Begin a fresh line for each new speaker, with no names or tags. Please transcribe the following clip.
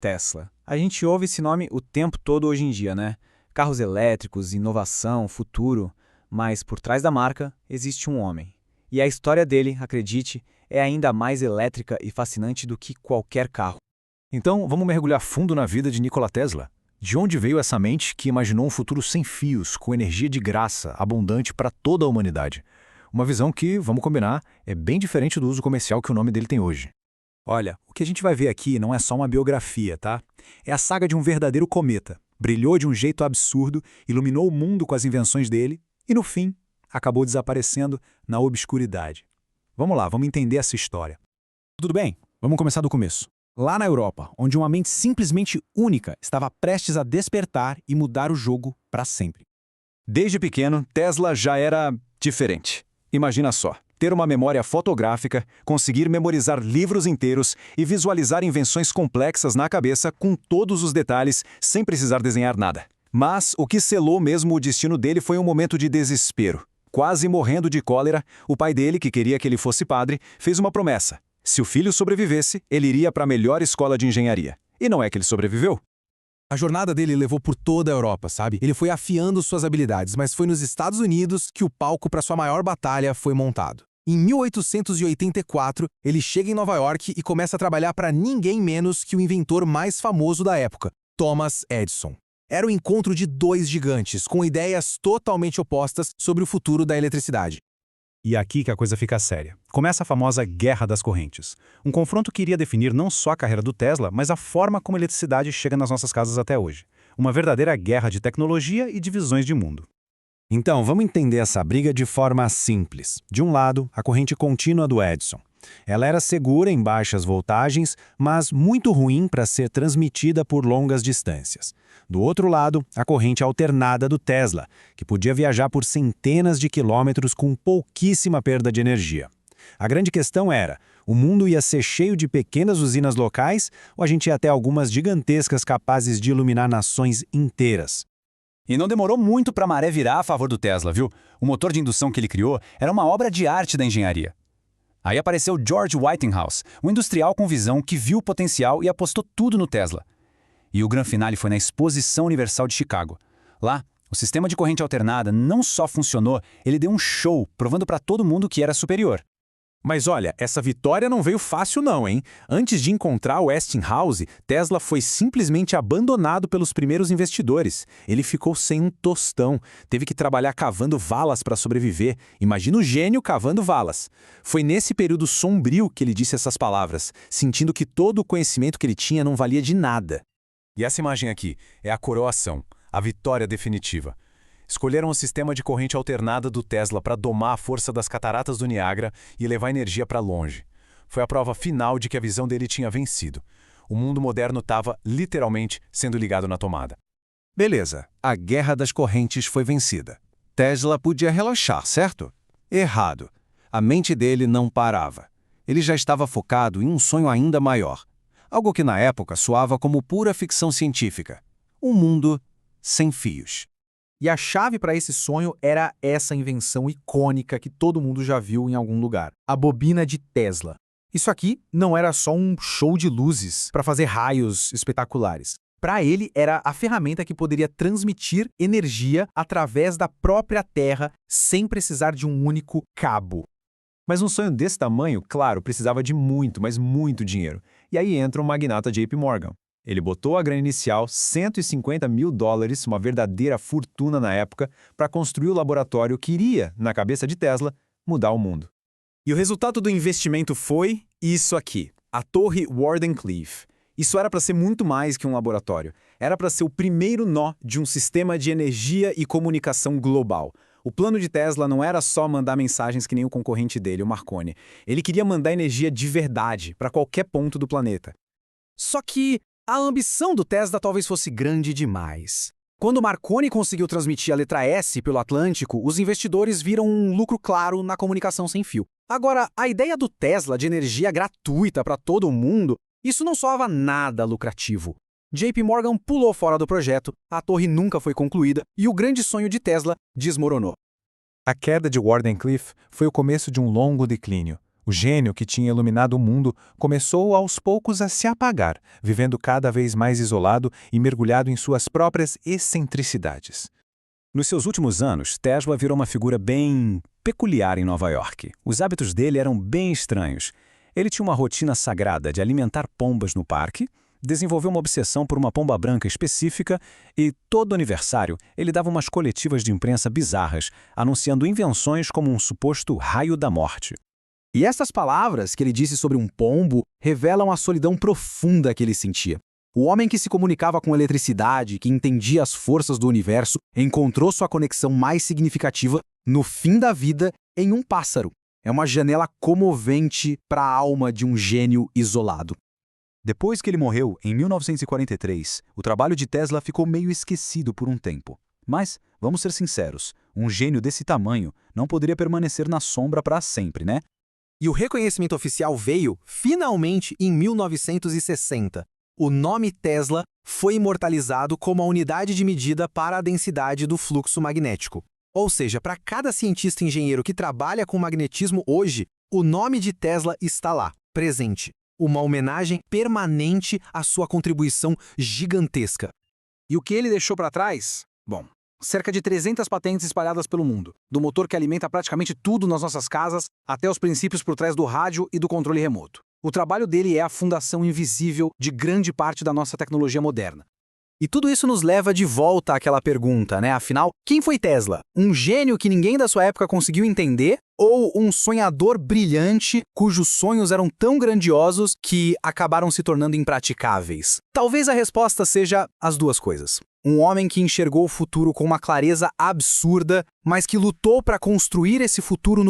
Tesla. A gente ouve esse nome o tempo todo hoje em dia, né? Carros elétricos, inovação, futuro. Mas por trás da marca existe um homem. E a história dele, acredite, é ainda mais elétrica e fascinante do que qualquer carro.
Então, vamos mergulhar fundo na vida de Nikola Tesla. De onde veio essa mente que imaginou um futuro sem fios, com energia de graça, abundante para toda a humanidade? Uma visão que, vamos combinar, é bem diferente do uso comercial que o nome dele tem hoje.
Olha, o que a gente vai ver aqui não é só uma biografia, tá? É a saga de um verdadeiro cometa. Brilhou de um jeito absurdo, iluminou o mundo com as invenções dele e, no fim, acabou desaparecendo na obscuridade. Vamos lá, vamos entender essa história.
Tudo bem, vamos começar do começo. Lá na Europa, onde uma mente simplesmente única estava prestes a despertar e mudar o jogo para sempre.
Desde pequeno, Tesla já era diferente. Imagina só, ter uma memória fotográfica, conseguir memorizar livros inteiros e visualizar invenções complexas na cabeça com todos os detalhes, sem precisar desenhar nada. Mas o que selou mesmo o destino dele foi um momento de desespero. Quase morrendo de cólera, o pai dele, que queria que ele fosse padre, fez uma promessa. Se o filho sobrevivesse, ele iria para a melhor escola de engenharia. E não é que ele sobreviveu?
A jornada dele levou por toda a Europa, sabe? Ele foi afiando suas habilidades, mas foi nos Estados Unidos que o palco para sua maior batalha foi montado. Em 1884, ele chega em Nova York e começa a trabalhar para ninguém menos que o inventor mais famoso da época, Thomas Edison. Era o encontro de dois gigantes, com ideias totalmente opostas sobre o futuro da eletricidade.
E é aqui que a coisa fica séria. Começa a famosa Guerra das Correntes. Um confronto que iria definir não só a carreira do Tesla, mas a forma como a eletricidade chega nas nossas casas até hoje. Uma verdadeira guerra de tecnologia e de visões de mundo. Então, vamos entender essa briga de forma simples. De um lado, a corrente contínua do Edison. Ela era segura em baixas voltagens, mas muito ruim para ser transmitida por longas distâncias. Do outro lado, a corrente alternada do Tesla, que podia viajar por centenas de quilômetros com pouquíssima perda de energia. A grande questão era, o mundo ia ser cheio de pequenas usinas locais ou a gente ia até algumas gigantescas capazes de iluminar nações inteiras?
E não demorou muito para a maré virar a favor do Tesla, viu? O motor de indução que ele criou era uma obra de arte da engenharia. Aí apareceu George Westinghouse, um industrial com visão que viu o potencial e apostou tudo no Tesla. E o grande finale foi na Exposição Universal de Chicago. Lá, o sistema de corrente alternada não só funcionou, ele deu um show, provando para todo mundo que era superior.
Mas olha, essa vitória não veio fácil não, hein? Antes de encontrar o Westinghouse, Tesla foi simplesmente abandonado pelos primeiros investidores. Ele ficou sem um tostão, teve que trabalhar cavando valas para sobreviver. Imagina o gênio cavando valas. Foi nesse período sombrio que ele disse essas palavras, sentindo que todo o conhecimento que ele tinha não valia de nada.
E essa imagem aqui é a coroação, a vitória definitiva. Escolheram o sistema de corrente alternada do Tesla para domar a força das cataratas do Niágara e levar energia para longe. Foi a prova final de que a visão dele tinha vencido. O mundo moderno estava, literalmente, sendo ligado na tomada.
Beleza, a guerra das correntes foi vencida. Tesla podia relaxar, certo? Errado. A mente dele não parava. Ele já estava focado em um sonho ainda maior. Algo que na época soava como pura ficção científica. Um mundo sem fios.
E a chave para esse sonho era essa invenção icônica que todo mundo já viu em algum lugar, a bobina de Tesla. Isso aqui não era só um show de luzes para fazer raios espetaculares. Para ele, era a ferramenta que poderia transmitir energia através da própria Terra sem precisar de um único cabo.
Mas um sonho desse tamanho, claro, precisava de muito, mas muito dinheiro. E aí entra o magnata JP Morgan. Ele botou a grana inicial, $150 mil, uma verdadeira fortuna na época, para construir o laboratório que iria, na cabeça de Tesla, mudar o mundo.
E o resultado do investimento foi isso aqui, a Torre Wardenclyffe. Isso era para ser muito mais que um laboratório. Era para ser o primeiro nó de um sistema de energia e comunicação global. O plano de Tesla não era só mandar mensagens que nem o concorrente dele, o Marconi. Ele queria mandar energia de verdade para qualquer ponto do planeta. Só que a ambição do Tesla talvez fosse grande demais. Quando Marconi conseguiu transmitir a letra S pelo Atlântico, os investidores viram um lucro claro na comunicação sem fio. Agora, a ideia do Tesla de energia gratuita para todo mundo, isso não soava nada lucrativo. JP Morgan pulou fora do projeto, a torre nunca foi concluída e o grande sonho de Tesla desmoronou.
A queda de Wardenclyffe foi o começo de um longo declínio.
O gênio que tinha iluminado o mundo começou aos poucos a se apagar, vivendo cada vez mais isolado e mergulhado em suas próprias excentricidades.
Nos seus últimos anos, Tesla virou uma figura bem peculiar em Nova York. Os hábitos dele eram bem estranhos. Ele tinha uma rotina sagrada de alimentar pombas no parque, desenvolveu uma obsessão por uma pomba branca específica e, todo aniversário, ele dava umas coletivas de imprensa bizarras, anunciando invenções como um suposto raio da morte.
E essas palavras que ele disse sobre um pombo revelam a solidão profunda que ele sentia. O homem que se comunicava com eletricidade, que entendia as forças do universo, encontrou sua conexão mais significativa no fim da vida em um pássaro. É uma janela comovente para a alma de um gênio isolado.
Depois que ele morreu, em 1943, o trabalho de Tesla ficou meio esquecido por um tempo. Mas, vamos ser sinceros, um gênio desse tamanho não poderia permanecer na sombra para sempre, né?
E o reconhecimento oficial veio, finalmente, em 1960. O nome Tesla foi imortalizado como a unidade de medida para a densidade do fluxo magnético. Ou seja, para cada cientista e engenheiro que trabalha com magnetismo hoje, o nome de Tesla está lá, presente. Uma homenagem permanente à sua contribuição gigantesca. E o que ele deixou para trás? Bom, cerca de 300 patentes espalhadas pelo mundo, do motor que alimenta praticamente tudo nas nossas casas até os princípios por trás do rádio e do controle remoto. O trabalho dele é a fundação invisível de grande parte da nossa tecnologia moderna. E tudo isso nos leva de volta àquela pergunta, né? Afinal, quem foi Tesla? Um gênio que ninguém da sua época conseguiu entender? Ou um sonhador brilhante cujos sonhos eram tão grandiosos que acabaram se tornando impraticáveis? Talvez a resposta seja as duas coisas. Um homem que enxergou o futuro com uma clareza absurda, mas que lutou para construir esse futuro no